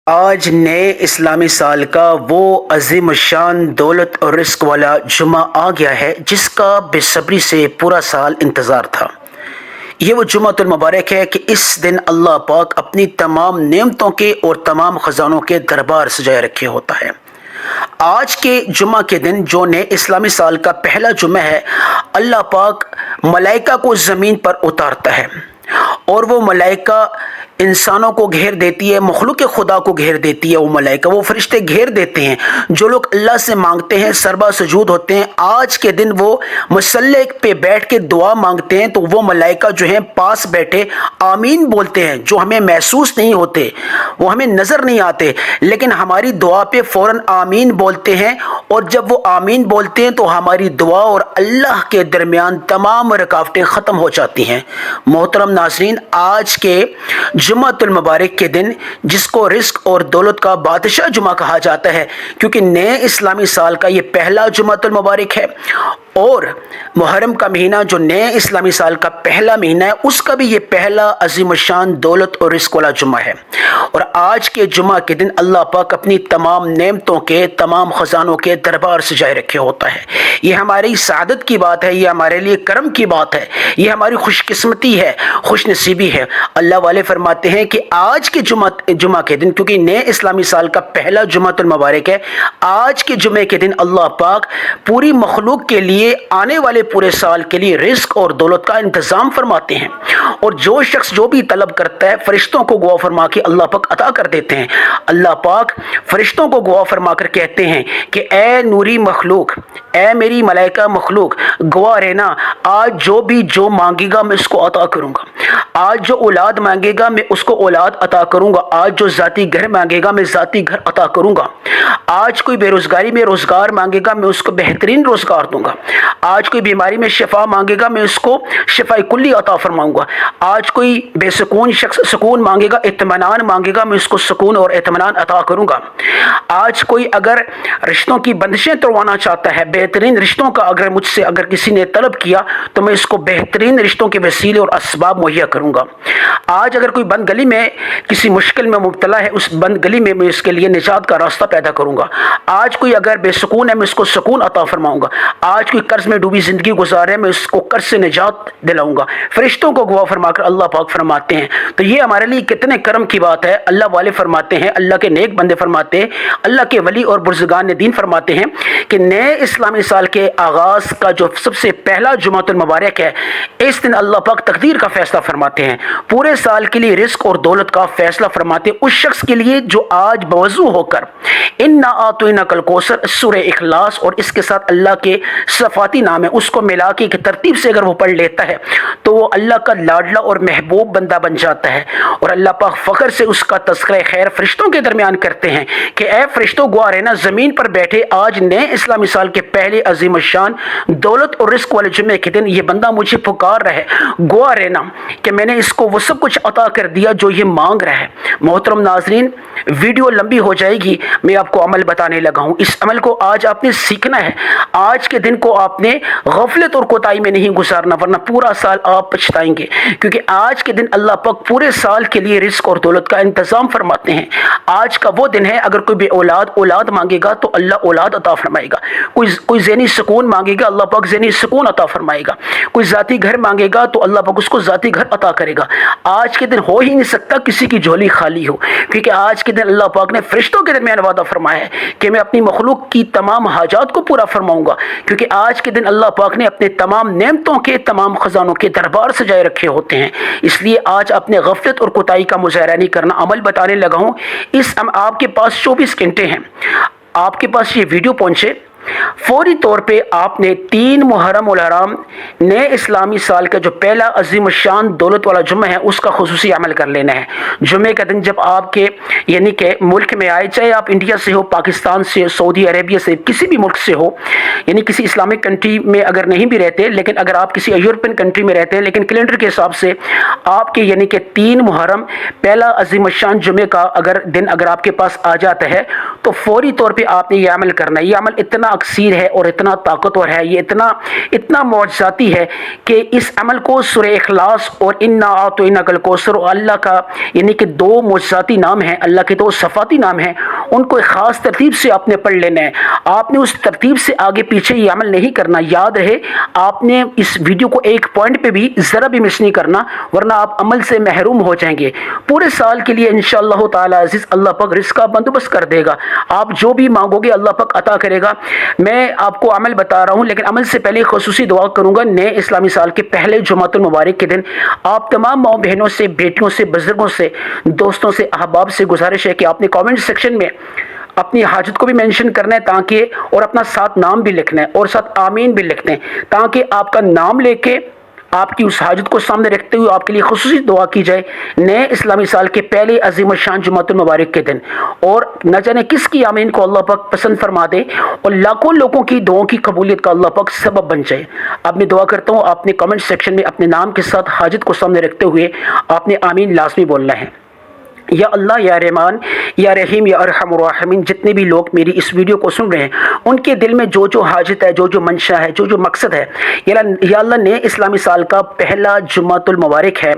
آج نئے اسلامی سال کا وہ عظیم الشان دولت اور رزق والا جمعہ آ گیا ہے جس کا بے صبری سے پورا سال انتظار تھا۔ یہ وہ جمعہ المبارک ہے کہ اس دن اللہ پاک اپنی تمام نعمتوں کے اور تمام خزانوں کے دربار سجائے رکھے ہوتا ہے۔ آج کے جمعہ کے دن جو نئے اسلامی سال کا پہلا جمعہ ہے، اللہ پاک ملائکہ کو زمین پر اتارتا ہے اور وہ ملائکہ انسانوں کو گھیر دیتی ہے، مخلوق خدا کو گھیر دیتی ہے۔ وہ ملائکہ، وہ فرشتے گھیر دیتے ہیں۔ جو لوگ اللہ سے مانگتے ہیں سربا سجود ہوتے ہیں۔ آج کے دن وہ مصلی پہ بیٹھ کے دعا مانگتے ہیں تو وہ ملائکہ جو ہیں پاس بیٹھے آمین بولتے ہیں، جو ہمیں محسوس نہیں ہوتے، وہ ہمیں نظر نہیں آتے، لیکن ہماری دعا پہ فوراً آمین بولتے ہیں۔ اور جب وہ آمین بولتے ہیں تو ہماری دعا اور اللہ کے درمیان تمام رکاوٹیں ختم ہو جاتی ہیں۔ محترم ناظرین، آج کے جمعہ المبارک کے دن جس کو رزق اور دولت کا بادشاہ جمعہ کہا جاتا ہے، کیونکہ نئے اسلامی سال کا یہ پہلا جمعہ المبارک ہے، اور محرم کا مہینہ جو نئے اسلامی سال کا پہلا مہینہ ہے اس کا بھی یہ پہلا عظیم الشان دولت اور رزق والا جمعہ ہے۔ اور آج کے جمعہ کے دن اللہ پاک اپنی تمام نعمتوں کے تمام خزانوں کے دربار سجائے رکھے ہوتا ہے۔ یہ ہماری سعادت کی بات ہے، یہ ہمارے لیے کرم کی بات ہے، یہ ہماری خوش قسمتی ہے، خوش نصیبی ہے۔ اللہ والے فرماتے ہیں کہ آج کے جمعہ کے دن، کیونکہ نئے اسلامی سال کا پہلا جمعہ المبارک ہے، آج کے جمعے کے دن اللہ پاک پوری مخلوق کے لیے آنے والے پورے سال کے لیے رزق اور دولت کا انتظام فرماتے ہیں، اور جو شخص جو بھی طلب کرتا ہے فرشتوں کو گواہ فرما کے اللہ پاک عطا کر دیتے ہیں۔ اللہ پاک فرشتوں کو گواہ فرما کر کہتے ہیں کہ اے نوری مخلوق، اے میری ملائکہ مخلوق، گواہ رہنا، آج جو مانگے گا میں اس کو عطا کروں گا۔ آج جو اولاد مانگے گا میں اس کو اولاد عطا کروں گا۔ آج جو ذاتی گھر مانگے گا میں ذاتی گھر عطا کروں گا۔ آج کوئی بے روزگاری میں روزگار مانگے گا میں اس کو بہترین روزگار دوں گا۔ آج کوئی بیماری میں شفا مانگے گا میں اس کو شفا کلی عطا فرماؤں گا۔ آج کوئی بے سکون شخص سکون مانگے گا، اطمینان مانگے گا، میں اس کو سکون اور اطمینان عطا کروں گا۔ آج کوئی اگر رشتوں کی بندشیں توڑوانا چاہتا ہے، بہترین رشتوں کا اگر مجھ سے کسی نے طلب کیا تو میں اس کو بہترین رشتوں کے وسیلے اور اسباب مہیا کروں گا۔ آج اگر کوئی بند گلی میں کسی مشکل میں مبتلا ہے، اس بند گلی میں اس کے لیے نجات کا راستہ پیدا کروں گا۔ آج کوئی اگر بے سکون ہے میں اس کو سکون عطا فرماؤں گا۔ آج کوئی قرض میں ڈوبی زندگی گزارے میں اس کو قرض سے نجات دلاؤں گا۔ فرشتوں کو گواہ فرما کر اللہ پاک فرماتے ہیں۔ تو یہ ہمارے لیے کتنے کرم کی بات ہے۔ اللہ والے فرماتے ہیں، اللہ کے نیک بندے فرماتے ہیں، اللہ کے ولی اور بزرگان دین فرماتے ہیں کہ نئے اسلامی سال کے آغاز کا جو سب سے پہلا جمعہ المبارک ہے، اس دن اللہ پاک تقدیر کا فیصلہ فرماتے ہیں، پورے سال کے لیے رزق اور دولت کا فیصلہ فرماتے ہیں اس شخص کے لیے جو آج بوضو ہو کر انا اعطیناک الکوثر سورہ اخلاص اور اس کے ساتھ اللہ کے صفاتی نام ہے اس کو ملا کے ایک ترتیب سے اگر وہ پڑھ لیتا ہے تو وہ اللہ کا لاڈلا اور محبوب بندہ بن جاتا ہے۔ اور اللہ پاک فخر سے اس کا تذکرہ خیر فرشتوں کے درمیان کرتے ہیں کہ اے فرشتوں گواہ رہنا، زمین پر بیٹھے آج نئے اسلامی سال کے پہلے عظیم الشان دولت اور رزق والے جمعے کے دن یہ بندہ مجھے پکار رہا ہے، گواہ رہنا کہ میں نے اس کو وہ سب کچھ عطا کر دیا جو یہ مانگ رہا ہے۔ محترم ناظرین، ویڈیو لمبی ہو جائے گی، میں آپ کو عمل بتانے لگا ہوں۔ اس عمل کو آج آپ نے سیکھنا ہے۔ آج کے دن کو آپ نے غفلت اور کوتاہی میں نہیں گزارنا، ورنہ پورا سال آپ پچھتائیں گے، کیونکہ آج کے دن اللہ پاک پورے سال کے لیے رزق اور دولت کا انتظام فرماتے ہیں۔ آج کا وہ دن ہے، اگر کوئی بے اولاد مانگے گا تو اللہ اولاد عطا فرمائے گا۔ کوئی ذہنی سکون مانگے گا، اللہ پاک ذہنی سکون عطا فرمائے گا۔ کوئی ذاتی گھر مانگے گا تو اللہ پاک اس کو ذاتی گھر عطا کرے گا۔ آج کے دن ہو ہی نہیں سکتا کسی کی جھولی خالی ہو، کیونکہ آج کے دن اللہ پاک نے فرشتوں کے درمیان وعدہ فرمایا ہے کہ میں اپنی مخلوق کی تمام حاجات کو پورا فرماؤں گا، کیونکہ آج کے دن اللہ پاک نے اپنے تمام نعمتوں کے تمام خزانوں کے دربار سجائے رکھے ہوتے ہیں۔ اس لیے آج اپنے غفلت اور کوتاہی کا مظاہرہ نہیں کرنا، عمل بتانے لگا ہوں۔ آپ کے پاس 24 گھنٹے ہیں، آپ کے پاس یہ ویڈیو پہنچے، فوری طور پہ آپ نے 3 محرم الحرام نئے اسلامی سال کا جو پہلا عظیم الشان دولت والا جمعہ ہے اس کا خصوصی عمل کر لینا ہے۔ جمعے کا دن جب آپ کے یعنی کہ ملک میں آئے، چاہے آپ انڈیا سے ہو، پاکستان سے، سعودی عربیہ سے، کسی بھی ملک سے ہو، یعنی کسی اسلامک کنٹری میں اگر نہیں بھی رہتے، لیکن اگر آپ کسی یورپین کنٹری میں رہتے ہیں، لیکن کیلنڈر کے حساب سے آپ کے یعنی کہ 3 محرم پہلا عظیم الشان جمعے کا اگر آپ کے پاس آ جاتا ہے تو فوری طور پہ آپ نے یہ عمل کرنا ہے۔ یہ عمل اتنا اکثیر ہے اور اتنا طاقتور ہے، یہ اتنا معجزاتی ہے کہ اس عمل کو سورہ اخلاص اور انا اعطیناک الکوثر، اللہ کا یعنی کہ دو معجزاتی نام ہیں، اللہ کے دو صفاتی نام ہیں، ان کو ایک خاص ترتیب سے آپ نے پڑھ لینا ہے۔ آپ نے اس ترتیب سے آگے پیچھے یہ عمل نہیں کرنا، یاد رہے آپ نے اس ویڈیو کو ایک پوائنٹ پہ بھی ذرا بھی مس نہیں کرنا، ورنہ آپ عمل سے محروم ہو جائیں گے۔ پورے سال کے لیے انشاءاللہ تعالی عزیز اللہ پاک رزق کا بندوبست کر دے گا، آپ جو بھی مانگو گے اللہ پاک عطا کرے گا۔ میں آپ کو عمل بتا رہا ہوں، لیکن عمل سے پہلے خصوصی دعا کروں گا۔ نئے اسلامی سال کے پہلے جمعۃ المبارک کے دن آپ تمام ماؤں بہنوں سے، بیٹیوں سے، بزرگوں سے، دوستوں سے، احباب سے گزارش ہے کہ آپ نے کامنٹ سیکشن میں اپنی حاجت کو بھی مینشن کرنا ہے، تاکہ اور اپنا ساتھ نام بھی لکھنا ہے اور ساتھ آمین بھی لکھنا ہے، تاکہ آپ کا نام لے کے آپ کی اس حاجت کو سامنے رکھتے ہوئے آپ کے لیے خصوصی دعا کی جائے نئے اسلامی سال کے پہلے عظیم الشان جمعۃ المبارک کے دن۔ اور نہ جانے کس کی آمین کو اللہ پاک پسند فرما دے اور لاکھوں لوگوں کی دعاؤں کی قبولیت کا اللہ پاک سبب بن جائے۔ اب میں دعا کرتا ہوں، آپ نے کمنٹ سیکشن میں اپنے نام کے ساتھ حاجت کو سامنے رکھتے ہوئے آپ نے آمین لازمی بولنا ہے۔ یا اللہ، یا رحمان، یا رحیم، یا ارحم الراحمین، جتنے بھی لوگ میری اس ویڈیو کو سن رہے ہیں ان کے دل میں جو جو حاجت ہے، جو جو منشا ہے، جو جو مقصد ہے، یا اللہ نئے اسلامی سال کا پہلا جمعۃ المبارک ہے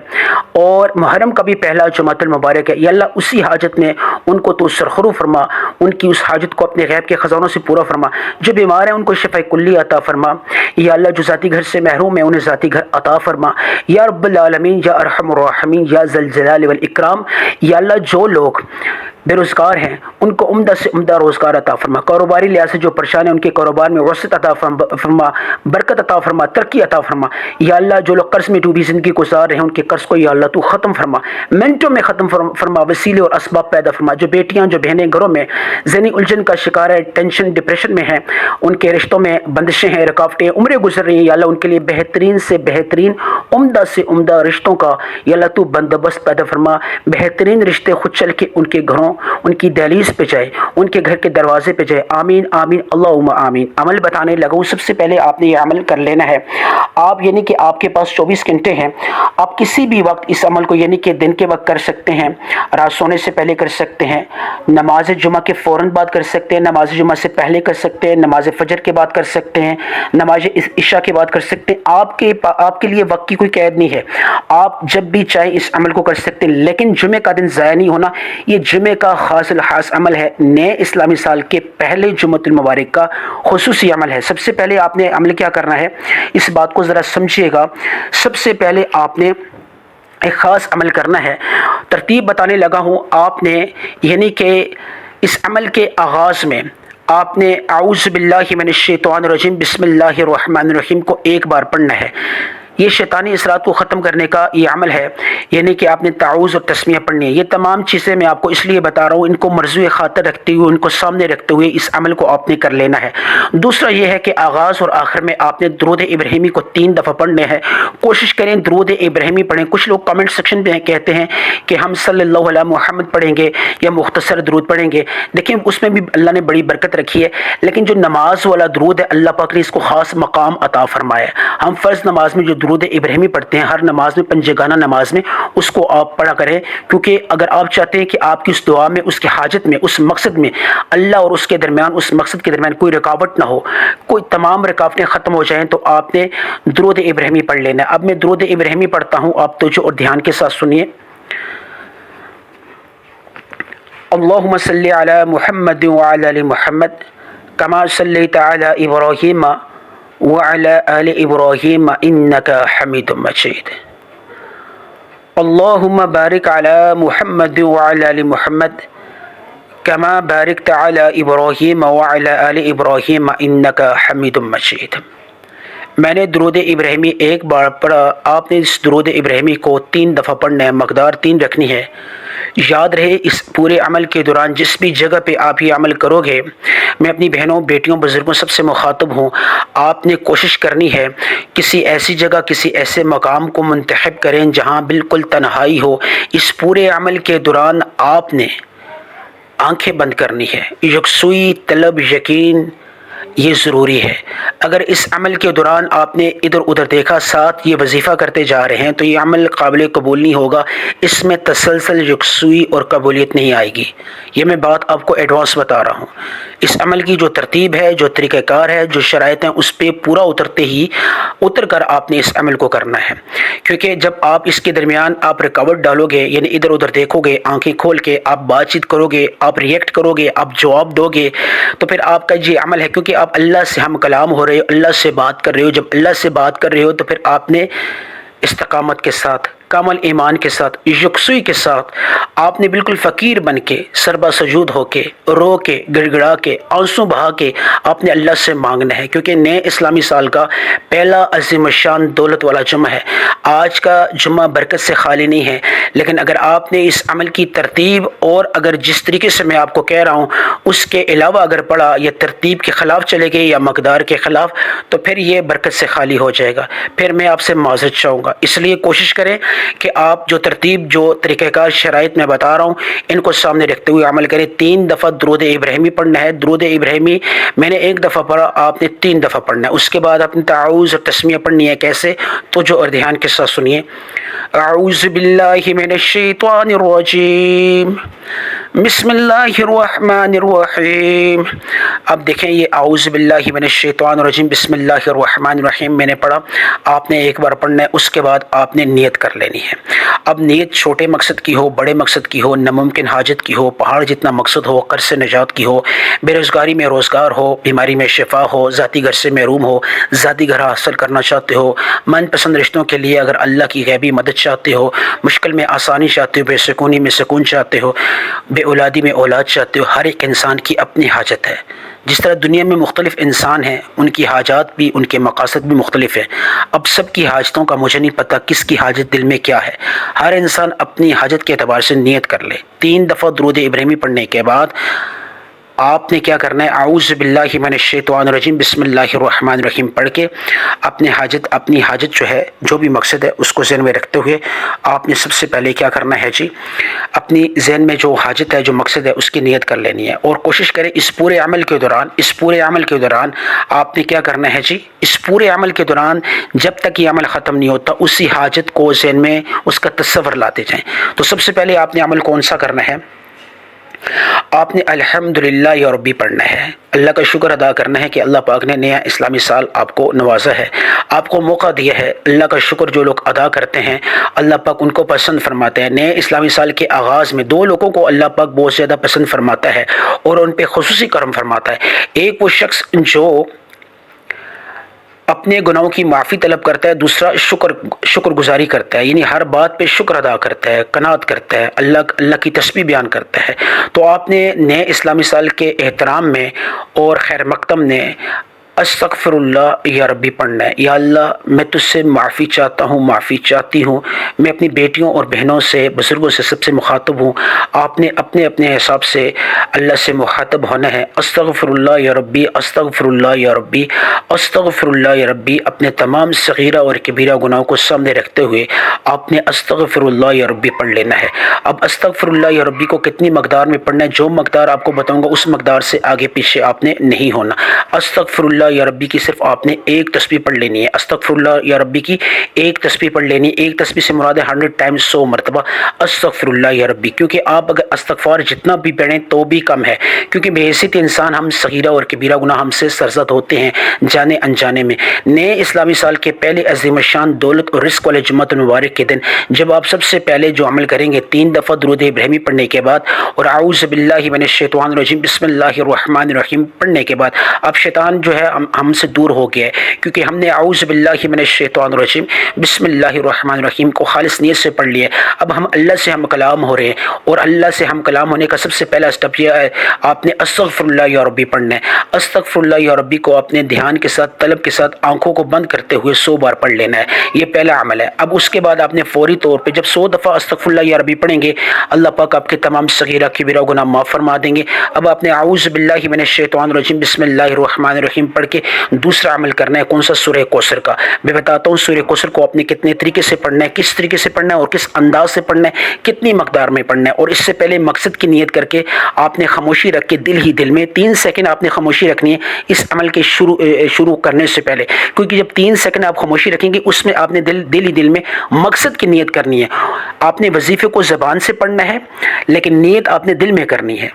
اور محرم کا بھی پہلا جمعۃ المبارک ہے، یا اللہ اسی حاجت میں ان کو تو سرخرو فرما، ان کی اس حاجت کو اپنے غیب کے خزانوں سے پورا فرما، جو بیمار ہیں ان کو شفا کلی عطا فرما، یا اللہ جو ذاتی گھر سے محروم ہیں انہیں ذاتی گھر عطا فرما، یا رب العالمین، یا ارحم الراحمین، یا ذی الجلال والاکرام۔ یا اللہ جو لوگ بے روزگار ہیں ان کو عمدہ سے عمدہ روزگار عطا فرما، کاروباری لحاظ سے جو پریشان ہیں ان کے کاروبار میں وسعت عطا فرما، برکت عطا فرما، ترقی عطا فرما۔ یا اللہ جو لوگ قرض میں ڈوبی زندگی گزار رہے ہیں ان کے قرض کو یا اللہ تو ختم فرما، منٹوں میں ختم فرما، وسیلے اور اسباب پیدا فرما۔ جو بیٹیاں، جو بہنیں گھروں میں ذہنی الجھن کا شکار ہے، ٹینشن، ڈپریشن میں ہیں، ان کے رشتوں میں بندشیں ہیں، رکاوٹیں، عمریں گزر رہی ہیں، یا اللہ ان کے لیے بہترین سے بہترین، عمدہ سے عمدہ رشتوں کا یا اللہ تو بندوبست پیدا فرما۔ بہترین رشتے خود چل کے ان کے گھروں، ان کی دہلیز پہ جائے، ان کے گھر کے دروازے پہ جائے۔ آمین آمین اللہم آمین۔ عمل بتانے لگا، سب سے پہلے آپ نے یہ عمل کر لینا ہے۔ آپ یعنی کہ آپ کے پاس 24 گھنٹے ہیں، آپ کسی بھی وقت اس عمل کو یعنی کہ دن کے وقت کر سکتے ہیں، رات سونے سے پہلے کر سکتے ہیں، نماز جمعہ کے فوراً بعد کر سکتے ہیں، نماز جمعہ سے پہلے کر سکتے ہیں، نماز فجر کے بعد کر سکتے ہیں، نماز عشاء کے بعد کر سکتے ہیں۔ آپ کے لیے وقت کی کوئی قید نہیں ہے، آپ جب بھی چاہیں اس عمل کو کر سکتے ہیں، لیکن جمعے کا دن ضائع نہیں ہونا۔ یہ جمعے کا خاص الخاص عمل ہے، نئے اسلامی سال کے پہلے جمعۃ المبارک کا خصوصی عمل ہے۔ سب سے پہلے آپ نے عمل کیا کرنا ہے، اس بات کو ذرا سمجھیے گا۔ سب سے پہلے آپ نے ایک خاص عمل کرنا ہے، ترتیب بتانے لگا ہوں۔ آپ نے یعنی کہ اس عمل کے آغاز میں آپ نے اعوذ باللہ من الشیطان الرجیم بسم اللہ الرحمن الرحیم کو ایک بار پڑھنا ہے۔ یہ شیطانی اثرات کو ختم کرنے کا یہ عمل ہے، یعنی کہ آپ نے تعوذ اور تسمیہ پڑھنی ہے۔ یہ تمام چیزیں میں آپ کو اس لیے بتا رہا ہوں، ان کو مرجوع خاطر رکھتے ہوئے، ان کو سامنے رکھتے ہوئے اس عمل کو آپ نے کر لینا ہے۔ دوسرا یہ ہے کہ آغاز اور آخر میں آپ نے درود ابراہیمی کو 3 دفعہ پڑھنے ہے۔ کوشش کریں درود ابراہیمی پڑھیں۔ کچھ لوگ کمنٹ سیکشن میں کہتے ہیں کہ ہم صلی اللہ علیہ محمد پڑھیں گے یا مختصر درود پڑھیں گے، دیکھیں اس میں بھی اللہ نے بڑی برکت رکھی ہے، لیکن جو نماز والا درود ہے اللہ پاک نے اس کو خاص مقام عطا فرمایا ہے۔ ہم فرض نماز میں جو درود ابراہیمی پڑھتے ہیں، ہر نماز میں، پنجگانہ نماز میں، اس کو آپ پڑھا کریں، کیونکہ اگر آپ چاہتے ہیں کہ آپ کی اس دعا میں، اس کی حاجت میں، اس مقصد میں اللہ اور اس کے درمیان، اس مقصد کے درمیان کوئی رکاوٹ نہ ہو، کوئی تمام رکاوٹیں ختم ہو جائیں، تو آپ نے درود ابراہیمی پڑھ لینا ہے۔ اب میں درود ابراہیمی پڑھتا ہوں، آپ توجہ اور دھیان کے ساتھ سنیے۔ اللہم صلی علی محمد وعلی آل محمد کما صلیت علی ابراہیم وعلى آل إبراهيم إنك حميد مجيد اللهم بارك على محمد وعلى آل محمد كما باركت على إبراهيم وعلى آل إبراهيم إنك حميد مجيد۔ میں نے درود ابراہیمی ایک بار پڑھا، آپ نے اس درود ابراہیمی کو 3 دفعہ پڑھنا ہے، مقدار 3 رکھنی ہے۔ یاد رہے اس پورے عمل کے دوران جس بھی جگہ پہ آپ یہ عمل کرو گے، میں اپنی بہنوں، بیٹیوں، بزرگوں سب سے مخاطب ہوں، آپ نے کوشش کرنی ہے کسی ایسی جگہ، کسی ایسے مقام کو منتخب کریں جہاں بالکل تنہائی ہو۔ اس پورے عمل کے دوران آپ نے آنکھیں بند کرنی ہے، یکسوئی، طلب، یقین، یہ ضروری ہے۔ اگر اس عمل کے دوران آپ نے ادھر ادھر دیکھا، ساتھ یہ وظیفہ کرتے جا رہے ہیں، تو یہ عمل قابل قبول نہیں ہوگا، اس میں تسلسل، یکسوئی اور قبولیت نہیں آئے گی۔ یہ میں بات آپ کو ایڈوانس بتا رہا ہوں۔ اس عمل کی جو ترتیب ہے، جو طریقہ کار ہے، جو شرائط ہیں، اس پہ پورا اتر کر آپ نے اس عمل کو کرنا ہے، کیونکہ جب آپ اس کے درمیان آپ رکاوٹ ڈالو گے، یعنی ادھر ادھر دیکھو گے، آنکھیں کھول کے آپ بات چیت کرو گے، آپ ریئیکٹ کرو گے، آپ جواب دو گے، تو پھر آپ کا یہ عمل ہے، کیونکہ آپ اللہ سے ہم کلام ہو رہے ہو، اللہ سے بات کر رہے ہو۔ جب اللہ سے بات کر رہے ہو تو پھر آپ نے استقامت کے ساتھ، کامل ایمان کے ساتھ، یکسوئی کے ساتھ، آپ نے بالکل فقیر بن کے، سربا سجود ہو کے، رو کے، گڑ گڑا کے، آنسو بہا کے آپ نے اللہ سے مانگنا ہے، کیونکہ نئے اسلامی سال کا پہلا عظیم الشان دولت والا جمعہ ہے۔ آج کا جمعہ برکت سے خالی نہیں ہے، لیکن اگر آپ نے اس عمل کی ترتیب، اور اگر جس طریقے سے میں آپ کو کہہ رہا ہوں اس کے علاوہ اگر پڑھا، یا ترتیب کے خلاف چلے گئے یا مقدار کے خلاف، تو پھر یہ برکت سے خالی ہو جائے گا، پھر میں آپ سے معذرت چاہوں گا۔ اس لیے کوشش کریں کہ آپ جو ترتیب، جو طریقہ کار، شرائط میں بتا رہا ہوں، ان کو سامنے رکھتے ہوئے عمل کریں۔ 3 دفعہ درود ابراہیمی پڑھنا ہے۔ درود ابراہیمی میں نے 1 دفعہ پڑھا، آپ نے 3 دفعہ پڑھنا ہے۔ اس کے بعد آپ نے تعوذ اور تسمیہ پڑھنی ہے۔ کیسے؟ تو جو اور دھیان کے ساتھ سنیے۔ اعوذ باللہ من الشیطان الرجیم، بسم اللہ الرحمن الرحیم۔ اب دیکھیں، یہ اعوذ باللہ من الشیطان الرجیم بسم اللہ الرحمن الرحیم میں نے پڑھا، آپ نے ایک بار پڑھنا ہے، اس کے بعد آپ نے نیت کر لینی ہے۔ اب نیت چھوٹے مقصد کی ہو، بڑے مقصد کی ہو، ناممکن حاجت کی ہو، پہاڑ جتنا مقصد ہو، قرض سے نجات کی ہو، بے روزگاری میں روزگار ہو، بیماری میں شفا ہو، ذاتی گھر سے محروم ہو، ذاتی گھر حاصل کرنا چاہتے ہو، من پسند رشتوں کے لیے اگر اللہ کی غیبی مدد چاہتے ہو، مشکل میں آسانی چاہتے ہو، بے سکونی میں سکون چاہتے ہو، بے اولادی میں اولاد چاہتے ہو۔ ہر ایک انسان کی اپنی حاجت ہے۔ جس طرح دنیا میں مختلف انسان ہیں، ان کی حاجات بھی، ان کے مقاصد بھی مختلف ہیں۔ اب سب کی حاجتوں کا مجھے نہیں پتہ کس کی حاجت دل میں کیا ہے۔ ہر انسان اپنی حاجت کے اعتبار سے نیت کر لے۔ 3 دفعہ درود ابراہیمی پڑھنے کے بعد آپ نے کیا کرنا ہے؟ اعوذ باللہ من الشیطان الرجیم بسم اللہ الرحمن الرحیم پڑھ کے اپنی حاجت جو ہے، جو بھی مقصد ہے، اس کو ذہن میں رکھتے ہوئے آپ نے سب سے پہلے کیا کرنا ہے جی؟ اپنی ذہن میں جو حاجت ہے، جو مقصد ہے، اس کی نیت کر لینی ہے، اور کوشش کریں اس پورے عمل کے دوران آپ نے کیا کرنا ہے جی؟ اس پورے عمل کے دوران جب تک یہ عمل ختم نہیں ہوتا، اسی حاجت کو ذہن میں اس کا تصور لاتے جائیں۔ تو سب سے پہلے آپ نے عمل کون سا کرنا ہے؟ آپ نے الحمدللہ یا ربی پڑھنا ہے۔ اللہ کا شکر ادا کرنا ہے کہ اللہ پاک نے نیا اسلامی سال آپ کو نوازا ہے، آپ کو موقع دیا ہے۔ اللہ کا شکر جو لوگ ادا کرتے ہیں، اللہ پاک ان کو پسند فرماتے ہیں۔ نئے اسلامی سال کے آغاز میں 2 لوگوں کو اللہ پاک بہت زیادہ پسند فرماتا ہے اور ان پہ خصوصی کرم فرماتا ہے۔ ایک وہ شخص جو اپنے گناہوں کی معافی طلب کرتا ہے، دوسرا شکر گزاری کرتا ہے، یعنی ہر بات پہ شکر ادا کرتا ہے، قناعت کرتا ہے، اللہ کی تسبیح بیان کرتا ہے۔ تو آپ نے نئے اسلامی سال کے احترام میں اور خیر مقدم نے استغفر اللہ یا ربی پڑھنا ہے۔ یا اللہ، میں تجھ سے معافی چاہتا ہوں، معافی چاہتی ہوں، میں اپنی بیٹیوں اور بہنوں سے، بزرگوں سے، سب سے مخاطب ہوں۔ آپ نے اپنے حساب سے اللہ سے مخاطب ہونا ہے۔ استغفر اللہ یا ربی، استغفر اللہ یا ربی، استغفر اللہ یا ربی۔ اپنے تمام صغیرہ اور کبیرہ گناہوں کو سامنے رکھتے ہوئے آپ نے استغفر اللہ یا ربی پڑھ لینا ہے۔ اب استغفر اللہ یا ربی کو کتنی مقدار میں پڑھنا ہے؟ جو مقدار آپ کو بتاؤں گا اس مقدار سے آگے پیچھے آپ نے نہیں ہونا۔ استغفر اللہ یا ربی کی صرف آپ نے 1 تسبیح پڑھ لینی ہے۔ استغفر اللہ یا ربی کی 1 تسبیح پڑھ لینی ہے۔ 1 تسبیح سے مراد ہے 100 ٹائمز، 100 مرتبہ استغفر اللہ یا ربی، کیونکہ آپ اگر استغفار جتنا بھی پڑھیں تو بھی کم ہے، کیونکہ بے حیثیت انسان ہم صغیرہ اور کبیرہ گناہ ہم سے سرزد ہوتے ہیں جانے انجانے میں۔ نئے اسلامی سال کے پہلے عظیم الشان دولت اور رزق والے جمعۃ المبارک کے دن جب آپ سب سے پہلے جو عمل کریں گے، 3 دفعہ درود ابراہیمی پڑھنے کے بعد اور اعوذ باللہ من الشیطان الرجیم بسم اللہ الرحمن الرحیم پڑھنے کے بعد، اب شیطان جو ہے ہم سے دور ہو گیا ہے، کیونکہ ہم نے اعوذ باللہ من الشیطان الرجیم بسم اللہ الرحمن الرحیم کو خالص نیت سے پڑھ لیا ہے۔ اب ہم اللہ سے ہم کلام ہو رہے ہیں، اور اللہ سے ہم کلام ہونے کا سب سے پہلا اسٹیپ یہ ہے، آپ نے استغفر اللہ یا ربی پڑھنا ہے۔ استغفر اللہ یا ربی کو اپنے دھیان کے ساتھ، طلب کے ساتھ، آنکھوں کو بند کرتے ہوئے 100 بار پڑھ لینا ہے۔ یہ پہلا عمل ہے۔ اب اس کے بعد آپ نے فوری طور پہ جب 100 دفعہ استغفر اللہ یا ربی پڑھیں گے، اللہ پاک آپ کے تمام صغیرہ کبیرہ گناہ معاف فرما دیں گے۔ اب آپ نے اعوذ باللہ من الشیطان الرجیم بسم اللہ الرحمن الرحیم پڑھ کے دوسرا عمل کرنا ہے، کون سا؟ سورہ کوثر کا۔ میں بتاتا ہوں سورہ کوثر کو آپ نے کتنے طریقے سے پڑھنا ہے، کس طریقے سے پڑھنا ہے اور کس انداز سے پڑھنا ہے، کتنی مقدار میں پڑھنا ہے۔ اور اس سے پہلے مقصد کی نیت کر کے آپ نے خاموشی رکھ کے دل ہی دل میں 3 سیکنڈ آپ نے خاموشی رکھنی ہے اس عمل کے شروع کرنے سے پہلے، کیونکہ جب 3 سیکنڈ آپ خاموشی رکھیں گے اس میں آپ نے دل ہی دل میں مقصد کی نیت کرنی ہے۔ آپ نے وظیفے کو زبان سے پڑھنا ہے لیکن نیت آپ نے دل میں کرنی ہے۔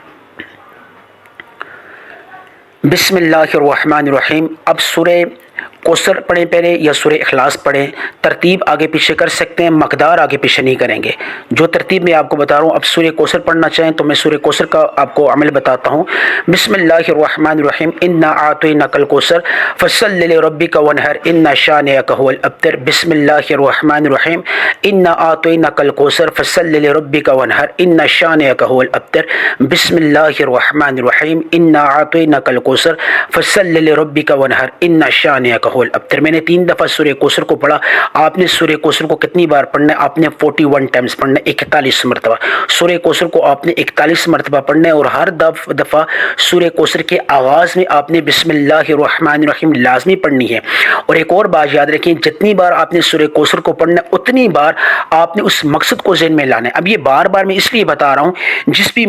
بسم اللہ الرحمن الرحیم۔ اب سورہ کوثر پڑھیں پہلے یا سورہ اخلاص پڑھیں، ترتیب آگے پیچھے کر سکتے ہیں، مقدار آگے پیچھے نہیں کریں گے۔ جو ترتیب میں آپ کو بتا رہا ہوں، اب سورہ کوثر پڑھنا چاہیں تو میں سورہ کوثر کا آپ کو عمل بتاتا ہوں۔ بسم اللہ الرحمن الرحیم۔ انا اعطیناک الکوثر فصلی لربک وانحر ان شانئک هو الابتر۔ بسم اللہ الرحمن الرحیم۔ انا اعطیناک الکوثر فصلی لربک وانحر ان شانئک هو الابتر۔ بسم اللہ الرحمن الرحیم۔ انا اعطیناک الکوثر فصلی لربک وانحر ان شانئک هو الابتر۔ میں نے 3 دفعہ سورہ کوثر کو پڑھا، آپ نے سورہ کوثر کو کتنی بار پڑھنا ہے؟ آپ نے 41 ٹائمز پڑھنا ہے، 41 مرتبہ۔ سورہ کوثر کو آپ نے 41 مرتبہ پڑھنا ہے اور ہر دفعہ سورہ کوثر کے آغاز میں آپ نے بسم اللہ الرحمن الرحیم لازمی پڑھنی ہے۔ اور ایک اور بات یاد رکھیں، جتنی بار آپ نے سورہ کوثر کو پڑھنا ہے اتنی بار آپ نے اس مقصد کو ذہن میں لانا ہے۔ اب یہ بار بار میں اس لیے بتا رہا ہوں، جس بھی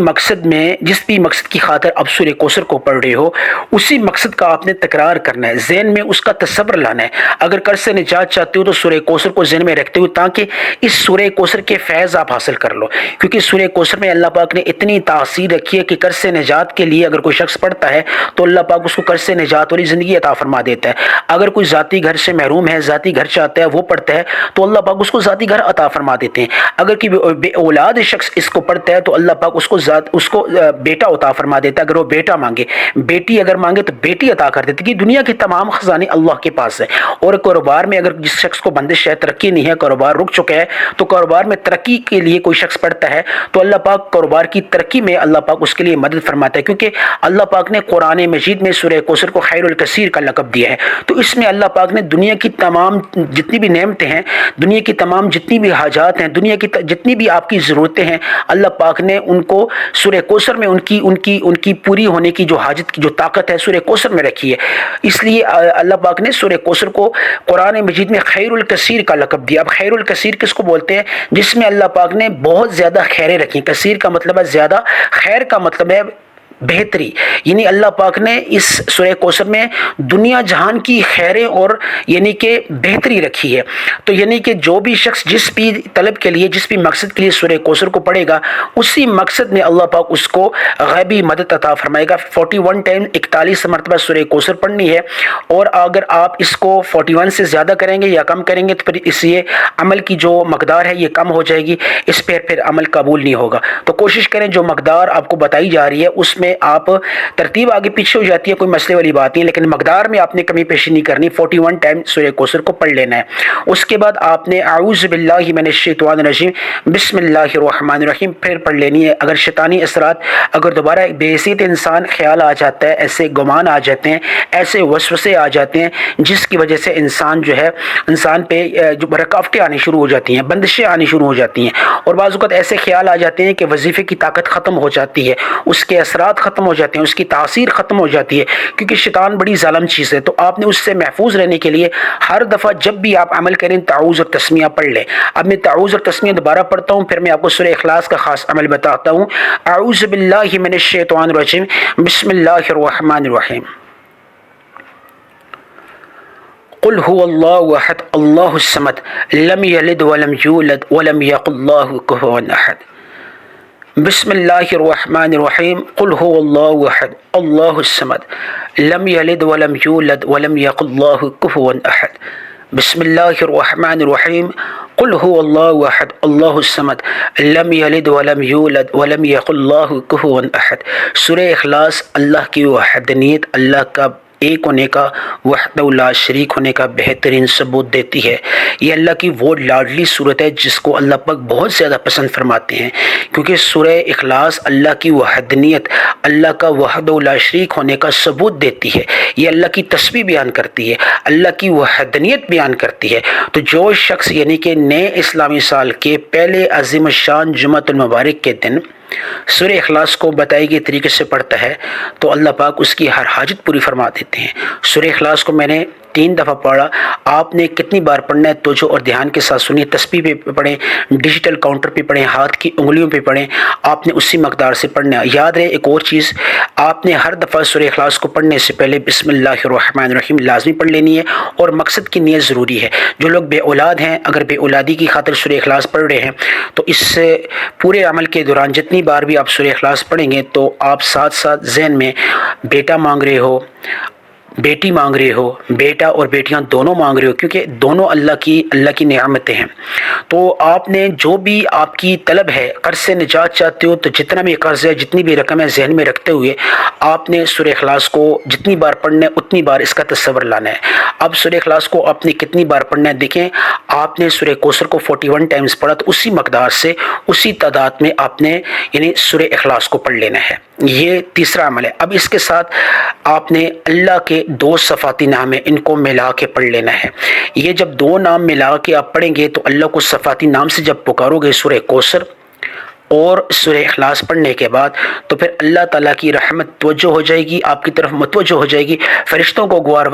مقصد کی خاطر آپ سورہ کوثر کو پڑھ رہے ہو اسی مقصد کا آپ نے تکرار کرنا ہے، ذہن میں اس کا تصور لانا ہے۔ اگر قرض سے نجات چاہتے ہو تو سورہ کوثر کو ذہن میں رکھتے ہو تاکہ اس سورہ کوثر کے فیض آپ حاصل کر لو، کیونکہ سورہ کوثر میں اللہ پاک نے اتنی تاثیر رکھی ہے کہ قرض سے نجات کے لیے اگر کوئی شخص پڑھتا ہے تو اللہ پاک اس کو قرض سے نجات والی زندگی عطا فرما دیتا ہے۔ اگر کوئی ذاتی گھر سے محروم ہے، ذاتی گھر چاہتا ہے، وہ پڑھتا ہے تو اللہ پاک اس کو ذاتی گھر عطا فرما دیتے ہیں۔ اگر کوئی بے اولاد شخص اس کو پڑھتا ہے تو اللہ پاک اس کو بیٹا عطا فرما دیتا ہے۔ اگر وہ بیٹا مانگے، بیٹی اگر مانگے تو بیٹی عطا کر دیتی ہے۔ دنیا کے تمام خزانے اللہ کے پاس ہے۔ اور کاروبار میں اگر جس شخص کو بندش ہے، ترقی نہیں ہے، کاروبار رک چکا ہے، تو کاروبار میں ترقی کے لیے کوئی شخص پڑھتا ہے تو اللہ پاک کاروبار کی ترقی میں اللہ پاک اس کے لیے مدد فرماتا ہے، کیونکہ اللہ پاک نے قرآن مجید میں سورہ کوثر کو خیر الکثیر کا لقب دیا ہے۔ تو اس میں اللہ پاک نے دنیا کی تمام جتنی بھی نعمتیں ہیں، دنیا کی تمام جتنی بھی حاجات ہیں، دنیا کی جتنی بھی آپ کی ضرورتیں ہیں، اللہ پاک نے ان کو سورہ کوثر میں ان کی پوری ہونے کی جو حاجت کی جو طاقت ہے سورہ کوثر میں رکھی ہے۔ اس لیے اللہ پاک نے سورہ کوثر کو قرآن مجید میں خیر الکثیر کا لقب دیا۔ اب خیر الکثیر کس کو بولتے ہیں؟ جس میں اللہ پاک نے بہت زیادہ خیریں رکھی۔ کثیر کا مطلب ہے زیادہ، خیر کا مطلب ہے بہتری، یعنی اللہ پاک نے اس سورہ کوثر میں دنیا جہان کی خیریں اور یعنی کہ بہتری رکھی ہے۔ تو یعنی کہ جو بھی شخص جس بھی طلب کے لیے، جس بھی مقصد کے لیے سورہ کوثر کو پڑھے گا، اسی مقصد میں اللہ پاک اس کو غیبی مدد عطا فرمائے گا۔ 41 ٹائم 41 مرتبہ سورہ کوثر پڑھنی ہے، اور اگر آپ اس کو 41 سے زیادہ کریں گے یا کم کریں گے تو پھر اس یہ عمل کی جو مقدار ہے یہ کم ہو جائے گی، اس پھر عمل قبول نہیں ہوگا۔ تو کوشش کریں جو مقدار آپ کو بتائی جا رہی ہے اس میں آپ ترتیب آگے پیچھے ہو جاتی ہے، کوئی مسئلے والی بات نہیں، لیکن مقدار میں آپ نے کمی پیشی نہیں کرنی۔ 41 ٹائم سورہ کوثر کو پڑھ لینا ہے۔ اس کے بعد آپ نے اعوذ باللہ من الشیطان الرجیم بسم اللہ الرحمن الرحیم پھر پڑھ لینی ہے۔ اگر شیطانی اثرات، اگر دوبارہ بے حیثیت انسان خیال آ جاتا ہے، ایسے گمان آ جاتے ہیں، ایسے وسوسے آ جاتے ہیں جس کی وجہ سے انسان پہ جو رکاوٹیں آنی شروع ہو جاتی ہیں، بندشیں آنی شروع ہو جاتی ہیں، اور بعض اوقات ایسے خیال آ جاتے ہیں کہ وظیفے کی طاقت ختم ہو جاتی ہے، اس کے اثرات ختم ہو جاتے ہیں، اس کی تاثیر ختم ہو جاتی ہے، کیونکہ شیطان بڑی ظالم چیز ہے۔ تو آپ نے اس سے محفوظ رہنے کے لیے ہر دفعہ جب بھی آپ عمل کریں تعوذ اور تسمیہ پڑھ لیں۔ اب میں تعوذ اور تسمیہ دوبارہ پڑھتا ہوں، پھر میں آپ کو سورہ اخلاص کا خاص عمل بتاتا ہوں۔ اعوذ باللہ من الشیطان الرجیم بسم اللہ الرحمن الرحیم۔ قل هو الله احد الله الصمد لم يلد ولم يولد ولم يكن له كفوا احد۔ بسم اللہ الرحمن الرحیم۔ قل هو الله احد الله الصمد لم يلد ولم يولد ولم يكن له كفوا احد۔ بسم اللہ الرحمن الرحیم۔ قل هو الله احد الله الصمد لم يلد ولم يولد ولم يكن له كفوا احد۔ سورہ اخلاص اللہ کی وحدانیت، اللہ کا ایک ہونے کا، وحدہ لا شریک ہونے کا بہترین ثبوت دیتی ہے۔ یہ اللہ کی وہ لاڈلی صورت ہے جس کو اللہ پاک بہت زیادہ پسند فرماتے ہیں، کیونکہ سورہ اخلاص اللہ کی وحدانیت، اللہ کا وحدہ لا شریک ہونے کا ثبوت دیتی ہے۔ یہ اللہ کی تسبیح بیان کرتی ہے، اللہ کی وحدانیت بیان کرتی ہے۔ تو جو شخص یعنی کہ نئے اسلامی سال کے پہلے عظیم الشان جمعۃ المبارک کے دن سورہ اخلاص کو بتائے گئے طریقے سے پڑھتا ہے تو اللہ پاک اس کی ہر حاجت پوری فرما دیتے ہیں۔ سورہ اخلاص کو میں نے 3 دفعہ پڑھا، آپ نے کتنی بار پڑھنا ہے توجہ اور دھیان کے ساتھ سنیے، تسبیح پہ پڑھیں، ڈیجیٹل کاؤنٹر پہ پڑھیں، ہاتھ کی انگلیوں پہ پڑھیں، آپ نے اسی مقدار سے پڑھنا ہے۔ یاد رہے ایک اور چیز، آپ نے ہر دفعہ سورہ اخلاص کو پڑھنے سے پہلے بسم اللہ الرحمن الرحیم لازمی پڑھ لینی ہے، اور مقصد کی نیت ضروری ہے۔ جو لوگ بے اولاد ہیں، اگر بے اولادی کی خاطر سورہ اخلاص پڑھ رہے ہیں تو اس سے پورے عمل کے دوران جتنی بار بھی آپ سورہ اخلاص پڑھیں گے تو آپ ساتھ ساتھ ذہن میں بیٹا مانگ رہے ہو، بیٹی مانگ رہے ہو، بیٹا اور بیٹیاں دونوں مانگ رہے ہو، کیونکہ دونوں اللہ کی نعمتیں ہیں۔ تو آپ نے جو بھی آپ کی طلب ہے، قرض سے نجات چاہتے ہو تو جتنا بھی قرض ہے، جتنی بھی رقم ہے، ذہن میں رکھتے ہوئے آپ نے سورہ اخلاص کو جتنی بار پڑھنا ہے اتنی بار اس کا تصور لانا ہے۔ اب سورہ اخلاص کو آپ نے کتنی بار پڑھنا ہے، دیکھیں آپ نے سورہ کوثر کو 41 ٹائمز پڑھا تو اسی مقدار سے اسی تعداد میں آپ نے یعنی سورہ اخلاص کو پڑھ لینا ہے۔ یہ تیسرا عمل ہے۔ اب اس کے ساتھ آپ نے اللہ کے 2 صفاتی نام ہیں، ان کو ملا کے پڑھ لینا ہے۔ یہ جب 2 نام ملا کے آپ پڑھیں گے تو اللہ کو صفاتی نام سے جب پکارو گے سورہ کوثر اور سورہ اخلاص پڑھنے کے بعد، تو پھر اللہ تعالیٰ کی رحمت توجہ ہو جائے گی، آپ کی طرف متوجہ ہو جائے گی، فرشتوں کو گوار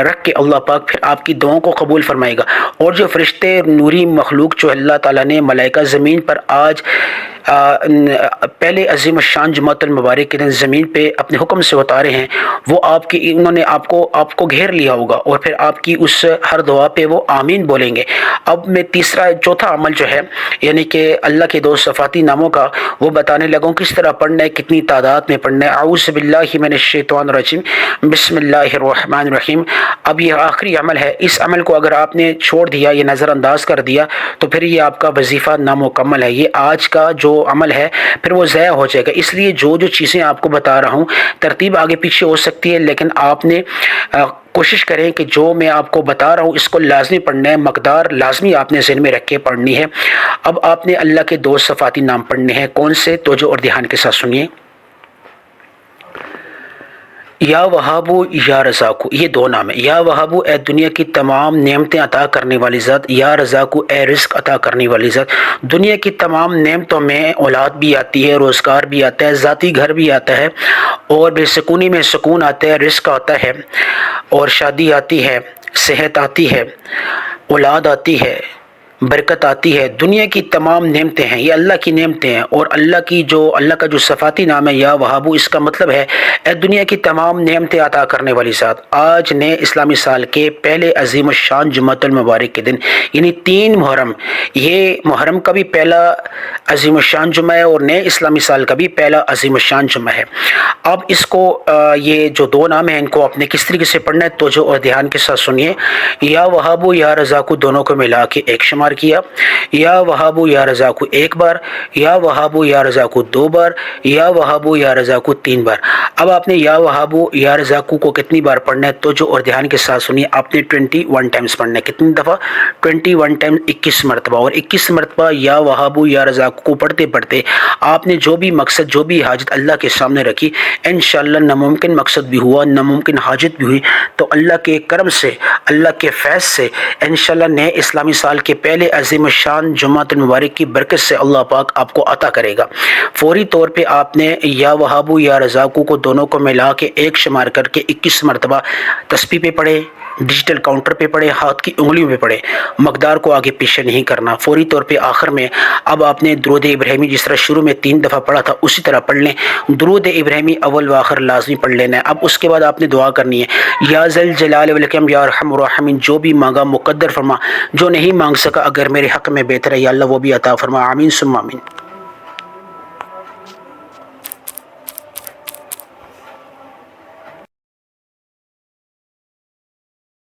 رکھ کے اللہ پاک پھر آپ کی دعاؤں کو قبول فرمائے گا۔ اور جو فرشتے نوری مخلوق جو اللہ تعالیٰ نے ملائکہ زمین پر آج پہلے عظیم الشان جمعۃ المبارک کے دن زمین پہ اپنے حکم سے اتارے ہیں، وہ انہوں نے آپ کو گھیر لیا ہوگا، اور پھر آپ کی اس ہر دعا پہ وہ آمین بولیں گے۔ اب میں چوتھا عمل جو ہے یعنی کہ اللہ کے 2 صفاتی ناموں کا وہ بتانے لگا ہوں، کس طرح پڑھنا ہے، کتنی تعداد میں پڑھنا ہے۔ اعوذ باللہ من الشیطان الرجیم، بسم اللہ الرحمن الرحیم۔ اب یہ آخری عمل ہے، اس عمل کو اگر آپ نے چھوڑ دیا، یہ نظر انداز کر دیا تو پھر یہ آپ کا وظیفہ نامکمل ہے، یہ آج کا جو عمل ہے پھر وہ ضائع ہو جائے گا۔ اس لیے جو چیزیں آپ کو بتا رہا ہوں، ترتیب آگے پیچھے ہو سکتی ہے، لیکن آپ نے کوشش کریں کہ جو میں آپ کو بتا رہا ہوں اس کو لازمی پڑھنا ہے، مقدار لازمی آپ نے ذہن میں رکھ کے پڑھنی ہے۔ اب آپ نے اللہ کے 2 صفاتی نام پڑھنے ہیں، کون سے؟ توجہ اور دھیان کے ساتھ سنیے۔ یا وہابو یا رزاقو، یہ 2 نام ہیں۔ یا وہابو اے دنیا کی تمام نعمتیں عطا کرنے والی ذات، یا رزاقو اے رزق عطا کرنے والی ذات۔ دنیا کی تمام نعمتوں میں اولاد بھی آتی ہے، روزگار بھی آتا ہے، ذاتی گھر بھی آتا ہے، اور بے سکونی میں سکون آتا ہے، رزق آتا ہے، اور شادی آتی ہے، صحت آتی ہے، اولاد آتی ہے، برکت آتی ہے۔ دنیا کی تمام نعمتیں ہیں، یہ اللہ کی نعمتیں ہیں، اور اللہ کا جو صفاتی نام ہے یا وہابو، اس کا مطلب ہے اے دنیا کی تمام نعمتیں عطا کرنے والی ذات۔ آج نئے اسلامی سال کے پہلے عظیم الشان جمعۃ المبارک کے دن یعنی 3 محرم، یہ محرم کا بھی پہلا عظیم الشان جمعہ ہے اور نئے اسلامی سال کا بھی پہلا عظیم الشان جمعہ ہے۔ اب اس کو یہ جو 2 نام ہیں ان کو آپ نے کس طریقے سے پڑھنا ہے، توجہ اور دھیان کے ساتھ سنیے۔ یا وہابو یا رزاقو دونوں کو ملا کے ایک شمار کیا، یا وہابو یا رزاقو 1 بار، یا وہابو یا رزاقو 2 بار، یا وہابو یا رزاقو 3 بار۔ اب آپ نے یا وہابو یا رزاقو کو کتنی بار پڑھنا ہے، توجہ اور دھیان کے ساتھ سنیے۔ آپ نے 21 ٹائمز پڑھنا ہے، کتنی دفعہ؟ 21 ٹائمز، 21 مرتبہ، اور 21 مرتبہ یا وہابو یا رزاقو کو پڑھتے پڑھتے آپ نے جو بھی مقصد، جو بھی حاجت اللہ کے سامنے رکھی، انشاءاللہ ناممکن مقصد بھی ہوا، ناممکن حاجت بھی ہوئی تو اللہ کے کرم سے، اللہ کے فیض سے انشاءاللہ نئے اسلامی سال کے پہلے عظیم الشان جمعۃ المبارک کی برکت سے اللہ پاک آپ کو عطا کرے گا۔ فوری طور پہ آپ نے یا وہابو یا رزاقو کو دونوں کو ملا کے ایک شمار کر کے 21 مرتبہ تسبیح پہ پڑھے، ڈیجیٹل کاؤنٹر پہ پڑھے، ہاتھ کی انگلیوں پہ پڑھے، مقدار کو آگے پیچھے نہیں کرنا۔ فوری طور پہ آخر میں اب آپ نے درود ابراہیمی جس طرح شروع میں 3 دفعہ پڑھا تھا اسی طرح پڑھ لیں، درود ابراہیمی اول و آخر لازمی پڑھ لینا ہے۔ اب اس کے بعد آپ نے دعا کرنی ہے، یا ذل جلال والاکرام یا ارحم الراحمین، جو بھی مانگا مقدر فرما، جو نہیں مانگ سکا اگر میرے حق میں بہتر ہے یا اللہ وہ بھی عطا فرما، آمین ثم آمین۔